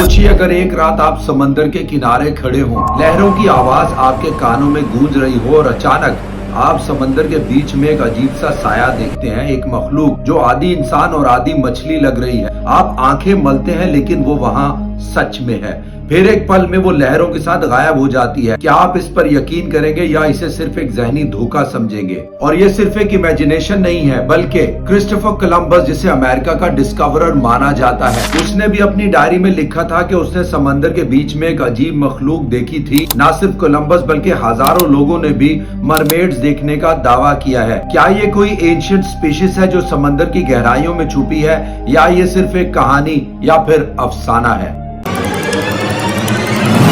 सोचिए अगर एक रात आप समंदर के किनारे खड़े हों, लहरों की आवाज आपके कानों में गूंज रही हो और अचानक आप समंदर के बीच में एक अजीब सा साया देखते हैं, एक मखलूक जो आधी इंसान और आधी मछली लग रही है। आप आंखें मलते हैं लेकिन वो वहाँ सच में है। फिर एक पल में वो लहरों के साथ गायब हो जाती है। क्या आप इस पर यकीन करेंगे या इसे सिर्फ एक ज़हनी धोखा समझेंगे? और ये सिर्फ एक इमेजिनेशन नहीं है, बल्कि क्रिस्टोफर कोलंबस, जिसे अमेरिका का डिस्कवरर माना जाता है, उसने भी अपनी डायरी में लिखा था कि उसने समंदर के बीच में एक अजीब मखलूक देखी थी। न सिर्फ कोलंबस बल्कि हजारों लोगों ने भी मरमेड्स देखने का दावा किया है। क्या ये कोई एंशिएंट स्पीशीज है जो समंदर की गहराइयों में छुपी है, या ये सिर्फ एक कहानी या फिर अफसाना है?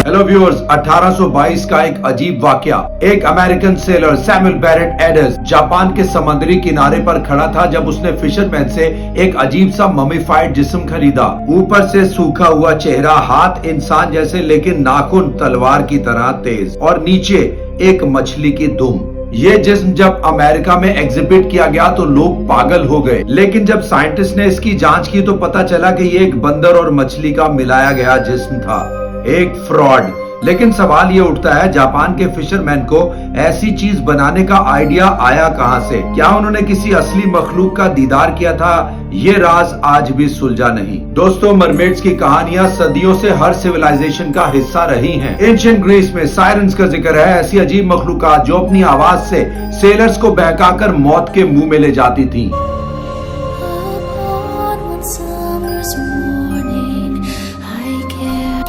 हेलो व्यूअर्स, 1822 का एक अजीब वाकया। एक अमेरिकन सेलर सैमुअल बैरेट एडर्स जापान के समुद्री किनारे पर खड़ा था जब उसने फिशरमैन से एक अजीब सा ममीफाइड जिस्म खरीदा। ऊपर से सूखा हुआ चेहरा, हाथ इंसान जैसे लेकिन नाखून तलवार की तरह तेज, और नीचे एक मछली की दुम। ये जिस्म जब अमेरिका में एग्जिबिट किया गया तो लोग पागल हो गए, लेकिन जब साइंटिस्ट ने इसकी जांच की तो पता चला कि ये एक बंदर और मछली का मिलाया गया जिस्म था, एक फ्रॉड। लेकिन सवाल ये उठता है, जापान के फिशरमैन को ऐसी चीज बनाने का आइडिया आया कहां से? क्या उन्होंने किसी असली मखलूक का दीदार किया था? ये राज आज भी सुलझा नहीं। दोस्तों, मरमेड्स की कहानियां सदियों से हर सिविलाइजेशन का हिस्सा रही हैं। एंशिएंट ग्रीस में सायरन्स का जिक्र है, ऐसी अजीब मखलूकात जो अपनी आवाज से सेलर्स को बहकाकर मौत के मुंह में ले जाती थी।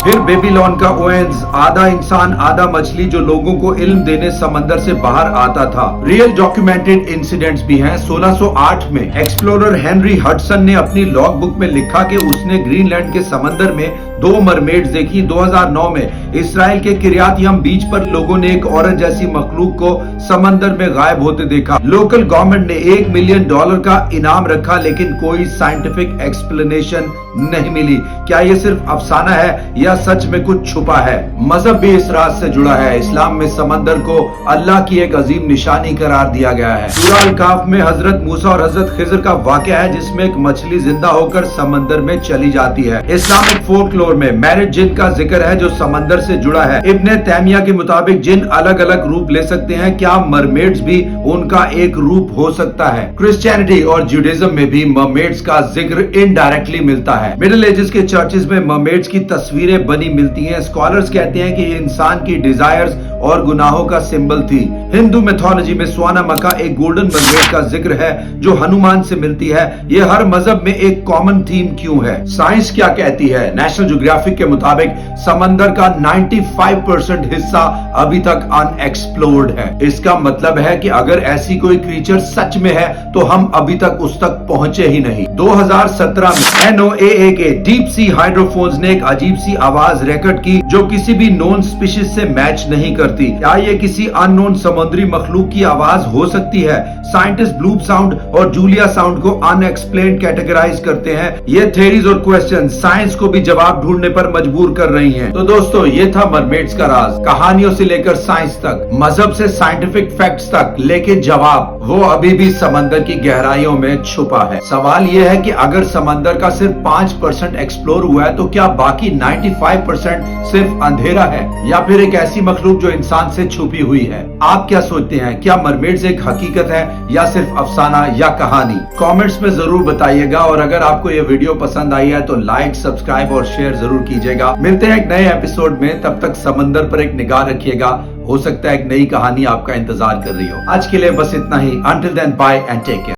फिर बेबीलोन का ओएंस, आधा इंसान आधा मछली, जो लोगों को इल्म देने समंदर से बाहर आता था। रियल डॉक्यूमेंटेड इंसिडेंट्स भी हैं। 1608 में एक्सप्लोरर हेनरी हडसन ने अपनी लॉग बुक में लिखा कि उसने ग्रीनलैंड के समंदर में 2 मरमेड्स देखी। 2009 में इसराइल के किरियात-यम बीच पर लोगों ने एक औरत जैसी मखलूक को समंदर में गायब होते देखा। लोकल गवर्नमेंट ने $1 मिलियन का इनाम रखा, लेकिन कोई साइंटिफिक एक्सप्लेनेशन नहीं मिली। क्या ये सिर्फ अफसाना है या सच में कुछ छुपा है? मजहब भी इस राज से जुड़ा है। इस्लाम में समंदर को अल्लाह की एक अजीम निशानी करार दिया गया है। सूरह अल-काफ में हजरत मूसा और हजरत खिजर का वाकया है, जिसमें एक मछली जिंदा होकर समंदर में चली जाती है। इस्लामिक फोल्कलोर में मैरिज जिन का जिक्र है जो समंदर से जुड़ा है। इब्ने तैमिया के मुताबिक जिन अलग अलग रूप ले सकते हैं, क्या मरमेड्स भी उनका एक रूप हो सकता है? क्रिश्चियनिटी और जुडाइज्म में भी मरमेड्स का जिक्र इनडायरेक्टली मिलता है। मिडिल एजेस के चर्चेस में मरमेड्स की तस्वीरें बनी मिलती हैं। स्कॉलर्स कहते हैं कि ये इंसान की डिजायर्स और गुनाहों का सिंबल थी। हिंदू मिथोलॉजी में स्वाना मका एक गोल्डन मरमेड का जिक्र है जो हनुमान से मिलती है। ये हर मजहब में एक कॉमन थीम क्यों है? साइंस क्या कहती है? नेशनल ज्योग्राफिक के मुताबिक समंदर का 95% हिस्सा अभी तक अनएक्सप्लोर्ड है। इसका मतलब है कि अगर ऐसी कोई क्रीचर सच में है तो हम अभी तक उस तक पहुंचे ही नहीं। 2017 में NOAA के डीप सी हाइड्रोफोन्स ने एक अजीब सी आवाज रिकॉर्ड की जो किसी भी नोन स्पीशीज से मैच नहीं करती। क्या ये किसी अननोन समुद्री मखलूक की आवाज हो सकती है? साइंटिस्ट ब्लूप साउंड और जूलिया साउंड को अनएक्सप्लेन्ड कैटेगराइज करते हैं। ये थ्योरीज और क्वेश्चन साइंस को भी जवाब ढूंढने पर मजबूर कर रही हैं। तो दोस्तों, ये था मरमेड्स का राज। कहानियों से लेकर साइंस तक, मजहब से साइंटिफिक फैक्ट्स तक, लेकिन जवाब वो अभी भी समंदर की गहराइयों में छुपा है। सवाल ये है कि अगर समंदर का सिर्फ 5% एक्सप्लोर हुआ है तो क्या बाकी 95% सिर्फ अंधेरा है, या फिर एक ऐसी मखलूक जो इंसान से छुपी हुई है? आप क्या सोचते हैं? क्या मरमेड्स एक हकीकत है या सिर्फ अफसाना या कहानी? कमेंट्स में जरूर बताइएगा, और अगर आपको ये वीडियो पसंद आई है तो लाइक, सब्सक्राइब और शेयर जरूर कीजिएगा। मिलते हैं एक नए एपिसोड में, तब तक समंदर पर एक निगाह रखिएगा। हो सकता है एक नई कहानी आपका इंतजार कर रही हो। आज के लिए बस इतना ही। Until then, bye and take care.